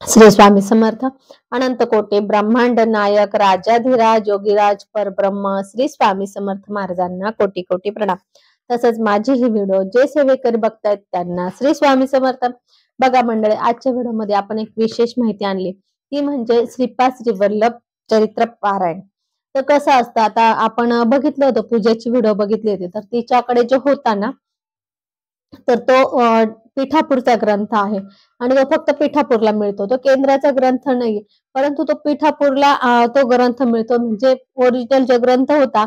श्री स्वामी समर्थ. अनंत कोटी ब्रह्मांड नायक राजाधिराज योगीराज परब्रह्म श्री स्वामी समर्थ महाराजांना कोटी कोटी प्रणाम. तसंच माझे ही व्हिडिओ जे सेवेकरी बघतायत त्यांना श्री स्वामी समर्थ. बघा मंडळी, आजच्या व्हिडिओमध्ये आपण एक विशेष माहिती आणली, ती म्हणजे श्रीपाद श्री वल्लभ चरित्र पारायण. तर कसं असतं, आता आपण बघितलं होतं, पूजेची व्हिडिओ बघितली होती, तर तिच्याकडे जो होता ना, तर तो पिठापूरचा ग्रंथ आहे आणि तो फक्त पिठापूरला मिळतो. तो केंद्राचा ग्रंथ नाही, परंतु तो पिठापूरला तो ग्रंथ मिळतो. म्हणजे ओरिजिनल जो ग्रंथ होता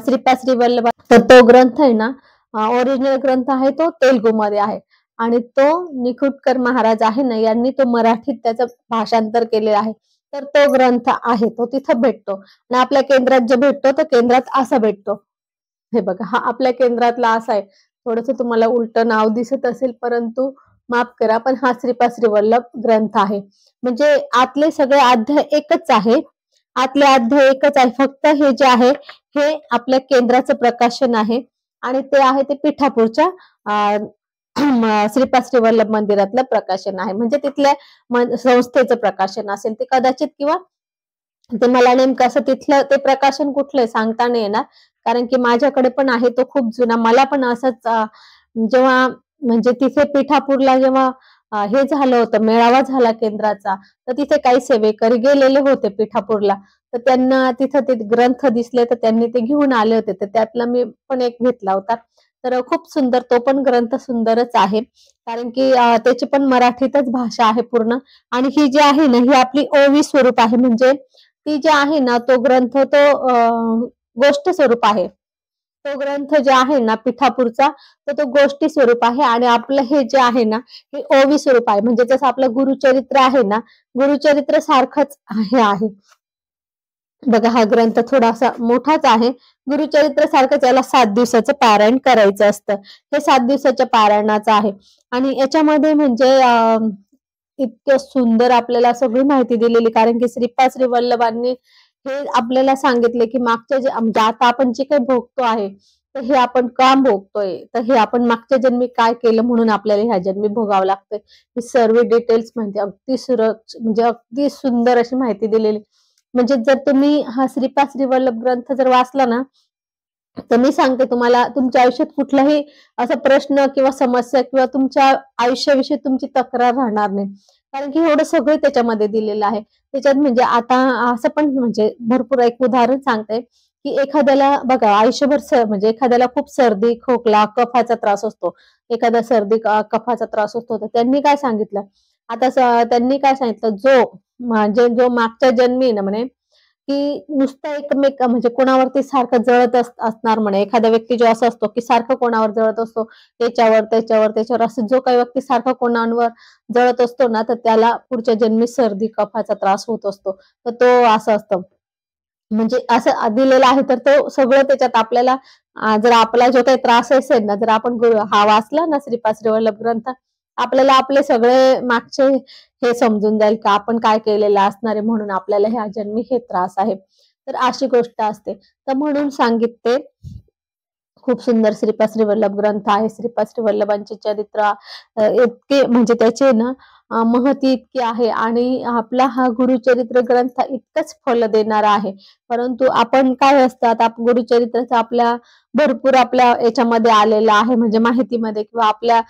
श्रीपाद श्री वल्लभ, तर तो ग्रंथ आहे ना, ओरिजिनल ग्रंथ आहे तो तेलुगू मध्ये आहे आणि तो निखुटकर महाराज आहे ना, यांनी तो मराठीत त्याचं भाषांतर केलेलं आहे. तर तो ग्रंथ आहे तो तिथं भेटतो आणि आपल्या केंद्रात जे भेटतो तो केंद्रात असा भेटतो. हे बघा, हा आपल्या केंद्रातला असा आहे. थोडस तुम्हाला उलट नाव दिसत असेल, परंतु माफ करा, पण हा श्रीपाद श्री वल्लभ ग्रंथ आहे. म्हणजे आतले सगळे अध्याय एकच आहे, आतले अध्याय एकच आहे, फक्त हे जे आहे हे आपल्या केंद्राचं प्रकाशन आहे आणि ते आहे ते पिठापूरच्या श्रीपाद श्री वल्लभ मंदिरातलं प्रकाशन आहे. म्हणजे तिथल्या संस्थेचं प्रकाशन असेल ते कदाचित, किंवा ते मला नेमकं असं तिथलं ते प्रकाशन कुठलंय सांगता नाही येणार, कारण की माझ्याकडे पण आहे तो खूप जुना. मला पण असंच जेव्हा म्हणजे तिथे पिठापूरला जेव्हा हे झालं होतं, मेळावा झाला केंद्राचा, तर तिथे काही सेवेकरी गेलेले होते पिठापूरला, तर त्यांना तिथं ते ग्रंथ दिसले, तर त्यांनी ते घेऊन आले होते. तर त्यातला मी पण एक घेतला होता. तर खूप सुंदर तो पण ग्रंथ सुंदरच आहे, कारण की त्याची पण मराठीतच भाषा आहे पूर्ण. आणि ही जी आहे ना, ही आपली ओवी स्वरूप आहे. म्हणजे ती जी आहे ना, तो ग्रंथ तो गोष्ट स्वरूप आहे. तो ग्रंथ जे आहे ना पिठापूरचा, तर तो गोष्टी स्वरूप आहे आणि आपलं हे जे आहे ना, हे ओवी स्वरूप आहे. म्हणजे जसं आपलं गुरुचरित्र आहे ना, गुरुचरित्र सारखंच हे आहे. बघा, हा ग्रंथ थोडासा मोठाच आहे. गुरुचरित्र सारखंच याला 7 दिवसाचं पारायण करायचं असतं. हे 7 दिवसाच्या पारायणाचं आहे आणि याच्यामध्ये म्हणजे इतकं सुंदर आपल्याला सगळी माहिती दिलेली, कारण की श्रीपाद श्री वल्लभांनी हे आपल्याला सांगितले की मागच्या जे म्हणजे आता आपण जे काही भोगतो आहे, तर हे आपण का भोगतोय, तर हे आपण मागच्या जन्मी काय केलं म्हणून आपल्याला ह्या जन्मी भोगावं लागतंय. ही सर्व डिटेल्स म्हणजे अगदी म्हणजे अगदी सुंदर अशी माहिती दिलेली. म्हणजे जर तुम्ही हा श्रीपाद श्री वल्लभ ग्रंथ जर वाचला ना, तर मी सांगते तुम्हाला, तुमच्या आयुष्यात कुठलाही असा प्रश्न किंवा समस्या किंवा तुमच्या आयुष्याविषयी तुमची तक्रार राहणार नाही, कारण की एवढं सगळं त्याच्यामध्ये दिलेलं आहे. त्याच्यात म्हणजे आता असं पण म्हणजे भरपूर एक उदाहरण सांगते, की एखाद्याला बघा आयुष्यभर म्हणजे एखाद्याला खूप सर्दी खोकला कफाचा त्रास असतो, एखादा सर्दी कफाचा त्रास असतो, तर त्यांनी काय सांगितलं, आता त्यांनी काय सांगितलं, म्हणजे जो मागच्या जन्मी ना म्हणे, की नुसतं एकमेक म्हणजे कोणावरती सारखं जळत असणार म्हणे. एखादा व्यक्ती जो असा असतो की सारखं कोणावर जळत असतो, त्याच्यावर त्याच्यावर त्याच्यावर, असं जो काही व्यक्ती सारखं कोणावर जळत असतो ना, तर त्याला पुढच्या जन्मी सर्दी कफाचा त्रास होत असतो. तर तो असं असतं. म्हणजे असं दिलेलं आहे, तर तो सगळं त्याच्यात आपल्याला जर आपला जो काही त्रास असेल ना, जर आपण हा वाचला ना श्रीपाद श्री वल्लभ ग्रंथ, आपल्याला आपले सगळे मागचे हे समजून जाईल का आपण काय केलेलं असणार आहे, म्हणून आपल्याला ह्या जन्मी हे त्रास आहे. तर अशी गोष्ट असते. तर म्हणून सांगितले, खूप सुंदर श्रीपाद श्री वल्लभ ग्रंथ आहे. श्रीपाद श्री वल्लभांचे चरित्र इतके म्हणजे त्याचे ना महती इतकी आहे आणि आपला हा गुरुचरित्र ग्रंथ इतकंच फल देणारा आहे. परंतु आपण काय असतात, गुरुचरित्राचा आपल्या भरपूर आपल्या याच्यामध्ये आलेला आहे, म्हणजे माहितीमध्ये किंवा आपल्या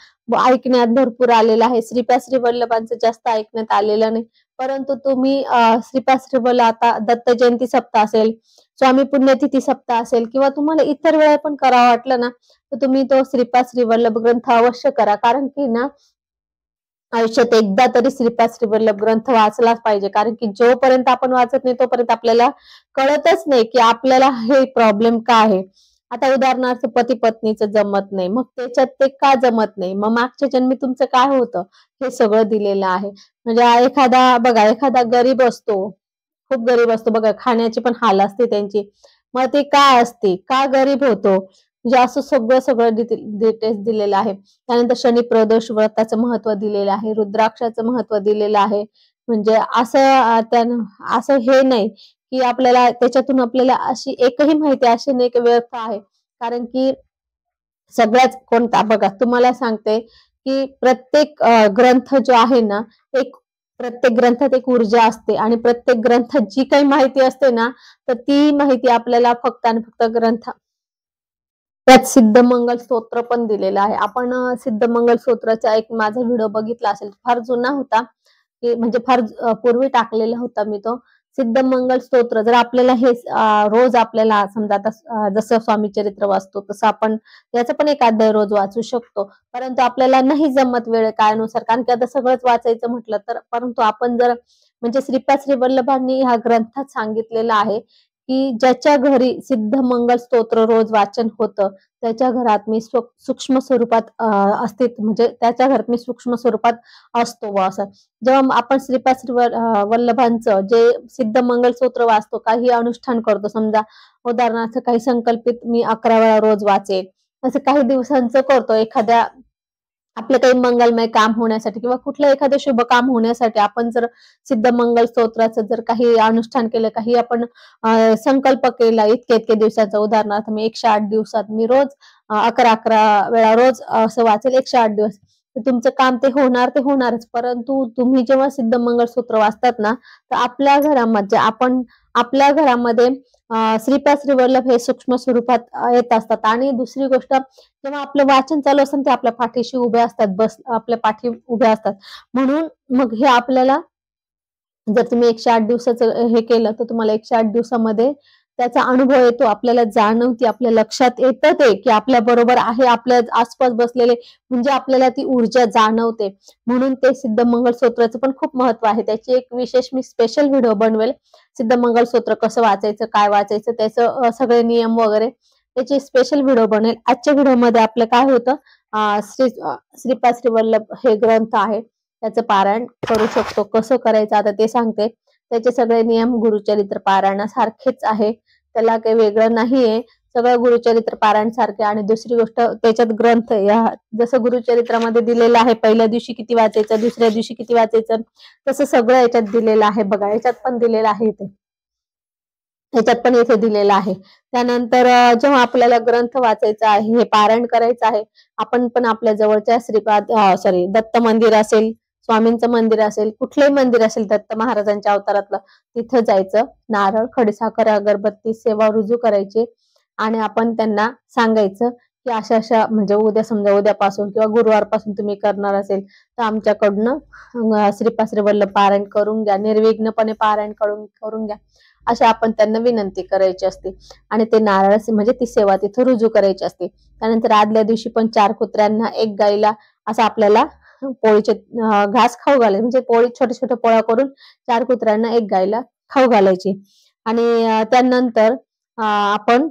ऐकण्यात भरपूर आलेला आहे. श्रीपाद श्री वल्लभांचं जास्त ऐकण्यात आलेलं नाही. परंतु तुम्ही श्रीपाद श्री वल्लभ, आता दत्त जयंती सप्ताह असेल, स्वामी पुण्यतिथी सप्ताह असेल, किंवा तुम्हाला इतर वेळा पण करावं वाटलं ना, तर तुम्ही तो श्रीपाद श्री वल्लभ ग्रंथ अवश्य करा. कारण की ना, आयुष्यात एकदा तरी श्रीपाद श्री वल्लभ ग्रंथ वाचलाच पाहिजे, कारण की जोपर्यंत आपण वाचत नाही तोपर्यंत आपल्याला कळतच नाही की आपल्याला हे प्रॉब्लेम का आहे. आता उदाहरणार्थ पती पत्नीचं जमत नाही, मग त्याच्यात ते का जमत नाही, मग मागच्या जन्मी तुमचं काय होतं, हे सगळं दिलेलं आहे. म्हणजे एखादा बघा, एखादा गरीब असतो, खूप गरीब असतो बघा, खाण्याची पण हाल असते त्यांची, मग ते का असते, का गरीब होतो, म्हणजे असं सगळं सगळं डिटेल्स दिलेलं आहे. त्यानंतर शनी प्रदोष व्रताचं महत्व दिलेलं आहे, रुद्राक्षाचं महत्व दिलेलं आहे. म्हणजे असं असं हे नाही की आपल्याला त्याच्यातून आपल्याला अशी एकही माहिती अशी नाही की व्यर्थ आहे, कारण की सगळ्याच कोणता बघा तुम्हाला सांगते, की प्रत्येक ग्रंथ जो आहे ना, एक प्रत्येक ग्रंथात एक ऊर्जा असते आणि प्रत्येक ग्रंथात जी काही माहिती असते ना, तर ती माहिती आपल्याला फक्त आणि फक्त त्यात सिद्धमंगल स्तोत्र पण दिलेलं आहे. आपण सिद्धमंगल स्तोत्राचा एक माझा व्हिडिओ बघितला असेल, फार जुना होता, की म्हणजे फार पूर्वी टाकलेला होता मी तो. सिद्धमंगल स्तोत्र जर आपल्याला हे रोज आपल्याला समजा आता जसं स्वामी चरित्र वाचतो तसं आपण याचा पण एक अध्याय रोज वाचू शकतो. परंतु आपल्याला नाही जमत वेळ काळानुसार, कारण की आता सगळंच वाचायचं म्हटलं तर. परंतु आपण जर म्हणजे श्रीपाद श्री वल्लभांनी ह्या ग्रंथात सांगितलेलं आहे, की ज्याच्या घरी सिद्धमंगल स्तोत्र रोज वाचन होतं त्याच्या घरात मी सूक्ष्म स्वरूपात अस्तित्व म्हणजे त्याच्या घरात मी सूक्ष्म स्वरूपात असतो व असं. जेव्हा आपण श्रीपाद श्री वल्लभांचं जे सिद्धमंगल स्तोत्र वाचतो, काही अनुष्ठान करतो, समजा उदाहरणार्थ काही संकल्पित मी 11 वेळा रोज वाचेल, असं काही दिवसांचं करतो. एखाद्या आपलं काही मंगलमय काम होण्यासाठी किंवा कुठलं एखादं शुभ काम होण्यासाठी आपण जर सिद्धमंगल स्तोत्राचं जर काही अनुष्ठान केलं, काही आपण संकल्प केला इतके इतके दिवसाचा, उदाहरणार्थ मी 108 दिवसात मी रोज 11 वेळा रोज असं वाचेल 108 दिवस, तर तुमचं काम ते होणारच. परंतु तुम्ही जेव्हा सिद्धमंगल स्तोत्र वाचतात ना, तर आपल्या घरामध्ये श्रीपाद श्री वल्लभ हे सूक्ष्म स्वरूपात येत असतात. आणि दुसरी गोष्ट, जेव्हा आपलं वाचन चालू असतं ते आपल्या पाठीशी उभे असतात, आपल्या पाठी उभे असतात. म्हणून मग हे आपल्याला जर तुम्ही 108 दिवसाचं हे केलं तर तुम्हाला 108 दिवसामध्ये त्याचा अनुभव येतो, आपल्याला जाणवते, आपल्या लक्षात येतं ते, की आपल्या बरोबर आहे, आपल्या आसपास बसलेले, म्हणजे आपल्याला ती ऊर्जा जाणवते. म्हणून ते सिद्धमंगल स्तोत्राचं पण खूप महत्व आहे. त्याची एक विशेष मी स्पेशल व्हिडिओ बनवेल, सिद्धमंगल स्तोत्र कसं वाचायचं, काय वाचायचं, त्याचं सगळे नियम वगैरे त्याची स्पेशल व्हिडिओ बनेल. आजच्या व्हिडिओमध्ये आपलं काय होतं, श्रीपाद श्री वल्लभ हे ग्रंथ आहे त्याचं पारायण करू शकतो, कसं करायचं आता ते सांगते. त्याचे सगळे नियम गुरुचरित्र पारायणासारखेच आहे, त्याला काही वेगळं नाहीये, सगळं गुरुचरित्र पारायण सारखे. आणि दुसरी गोष्ट, त्याच्यात ग्रंथ या जसं गुरुचरित्रामध्ये दिलेलं आहे पहिल्या दिवशी किती वाचायचं, दुसऱ्या दिवशी किती वाचायचं, तसं सगळं याच्यात दिलेलं आहे. बघा, याच्यात पण दिलेलं आहे, याच्यात पण इथे दिलेलं आहे. त्यानंतर जेव्हा आपल्याला ग्रंथ वाचायचा आहे, हे पारायण करायचं आहे, आपण पण आपल्या जवळच्या दत्त मंदिर असेल, स्वामींचं मंदिर असेल, कुठलंही मंदिर असेल दत्त महाराजांच्या अवतारातलं, तिथं जायचं, नारळ, खडीसाखर, अगरबत्ती, सेवा रुजू करायची आणि आपण त्यांना सांगायचं की अशा अशा म्हणजे उद्या समजा उद्यापासून किंवा गुरुवारपासून तुम्ही करणार असेल तर आमच्याकडनं श्रीपाद श्री वल्लभ पारायण करून घ्या, निर्विघ्नपणे पारायण करून घ्या, अशा आपण त्यांना विनंती करायची असते. आणि ते नारळ म्हणजे ती सेवा तिथं रुजू करायची असते. त्यानंतर आदल्या दिवशी पण 4 कुत्र्यांना 1 गाईला असं आपल्याला पोळीचे घास खाऊ घालायचे, म्हणजे पोळी छोट्या छोट्या पोळ्या करून 4 कुत्र्यांना 1 गाईला खाऊ घालायची. आणि त्यानंतर आपण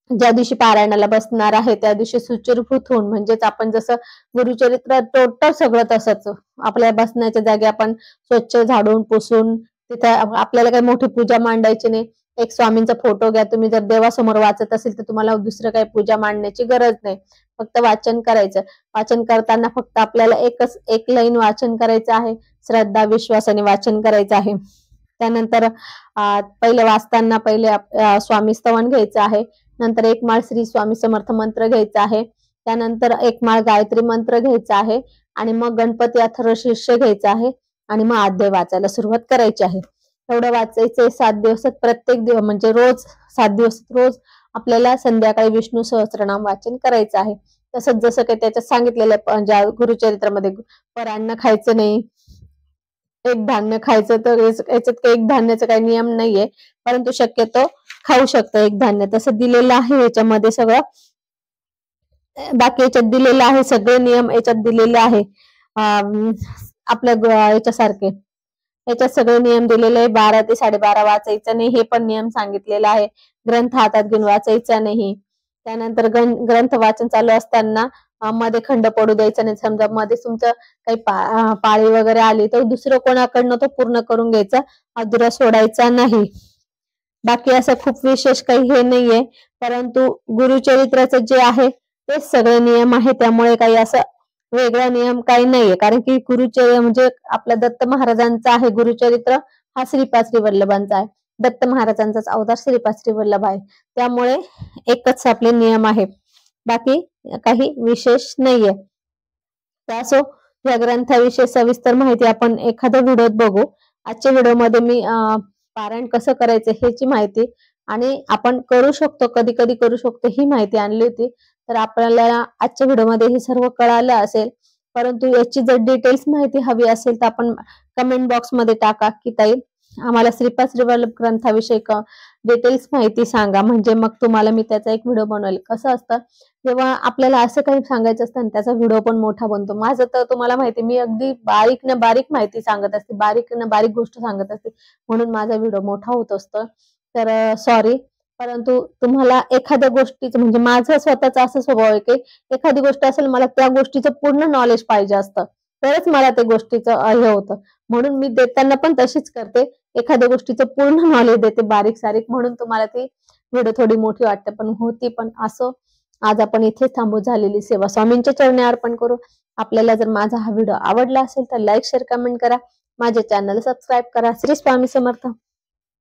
ज्या दिवशी पारायणाला बसणार आहे त्या दिवशी सुचिरभूत होऊन, म्हणजेच आपण जसं गुरुचरित्र टोटल सगळं तसंच आपल्या बसण्याच्या जागी आपण स्वच्छ झाडून पुसून, तिथं आपल्याला काही मोठी पूजा मांडायची नाही. एक स्वामींचा फोटो घ्या, तुम्ही जर देवासमोर वाचत असेल तर तुम्हाला दुसरं काही पूजा मांडण्याची गरज नाही, फक्त वाचन करायचं. वाचन करताना फक्त आपल्याला एक लाईन वाचन करायचं आहे, श्रद्धा विश्वासाने वाचन करायचं आहे. त्यानंतर पहिले वाचताना स्वामी स्तवन घ्यायचं आहे, नंतर 1 माळ श्री स्वामी समर्थ मंत्र घ्यायचा आहे, त्यानंतर 1 माळ गायत्री मंत्र घ्यायचा आहे आणि मग गणपती अथर्व शीर्ष घ्यायचा आहे आणि मग अध्याय वाचायला सुरुवात करायची आहे. एवढं वाचायचंय 7 दिवसात, प्रत्येक दिवस म्हणजे रोज 7 दिवस रोज आपल्याला संध्याकाळी विष्णू सहस्त्रनाम वाचन करायचं आहे. तसंच जसं काही त्याच्यात सांगितलेलं ज्या गुरुचरित्रामध्ये, परान्न खायचं नाही, एक धान्य खायचं, तर याच्यात काही एक धान्याचा काही नियम नाहीये, परंतु शक्यतो खाऊ शकतो एक धान्य, तसं दिलेलं आहे याच्यामध्ये सगळं. बाकी याच्यात दिलेलं आहे सगळे नियम, याच्यात दिलेले आहे आपल्या याच्यासारखे, याच्यात सगळे नियम दिलेले आहे. 12 ते 12:30 वाचायचं नाही, हे पण नियम सांगितलेला आहे. ग्रंथ हातात घेऊन वाचायचा नाही. त्यानंतर ग्रंथ वाचन चालू असताना मध्ये खंड पडू द्यायचा नाही. समजा मध्ये तुमचं काही पाळी वगैरे आली तर दुसरं कोणाकडनं तो पूर्ण करून घ्यायचा, अधुरा सोडायचा नाही. बाकी असं खूप विशेष काही हे नाहीये, परंतु गुरुचरित्राचं जे आहे तेच सगळे नियम आहे, त्यामुळे काही असं वेगळा नियम काही नाहीये. कारण की गुरुचरित्र म्हणजे आपल्या दत्त महाराजांचा आहे गुरुचरित्र, हा श्रीपाद श्री वल्लभांचा आहे. दत्त महाराजांचाच अवतार श्रीपाद श्री वल्लभ आहे, त्यामुळे एकच आपले नियम आहे, बाकी काही विशेष नाहीये. त्यासो या ग्रंथाविषयी सविस्तर माहिती आपण एखाद्या व्हिडिओत बघू. आजच्या व्हिडिओमध्ये मी पारायण कसं करायचं ह्याची माहिती आणि आपण करू शकतो, कधी कधी करू शकतो ही माहिती आणली होती. तर आपल्याला आजच्या व्हिडिओमध्ये हे सर्व कळालं असेल, परंतु याची जर डिटेल्स माहिती हवी असेल तर आपण कमेंट बॉक्समध्ये टाका की ताई आम्हाला श्रीपाद श्रीवल्लभ ग्रंथाविषयी डिटेल्स माहिती सांगा, म्हणजे मग तुम्हाला मी त्याचा एक व्हिडिओ बनवेल. कसं असतं, जेव्हा आपल्याला असं काही सांगायचं असतं आणि त्याचा व्हिडिओ पण मोठा बनतो. माझं तर तुम्हाला माहिती, मी अगदी बारीक ना बारीक माहिती सांगत असते, बारीक ना बारीक गोष्ट सांगत असते, म्हणून माझा व्हिडिओ मोठा होत असतो. तर सॉरी, परंतु तुम्हाला एखाद्या गोष्टीचं, म्हणजे माझं स्वतःचा असा स्वभाव आहे की एखादी गोष्ट असेल, मला त्या गोष्टीचं पूर्ण नॉलेज पाहिजे असतं, तरच मला त्या गोष्टीचं हे होतं. म्हणून मी देताना पण तशीच करते, एखाद्या गोष्टीचं पूर्ण नॉलेज देते बारीक सारीक, म्हणून तुम्हाला ती व्हिडिओ थोडी मोठी वाटते, पण होती पण असं. आज आपण इथे थांबू. झालेली सेवा स्वामींच्या चरणी अर्पण करू. आपल्याला जर माझा हा व्हिडिओ आवडला असेल तर लाईक शेअर कमेंट करा, माझ्या चॅनल सबस्क्राईब करा. श्री स्वामी समर्थ.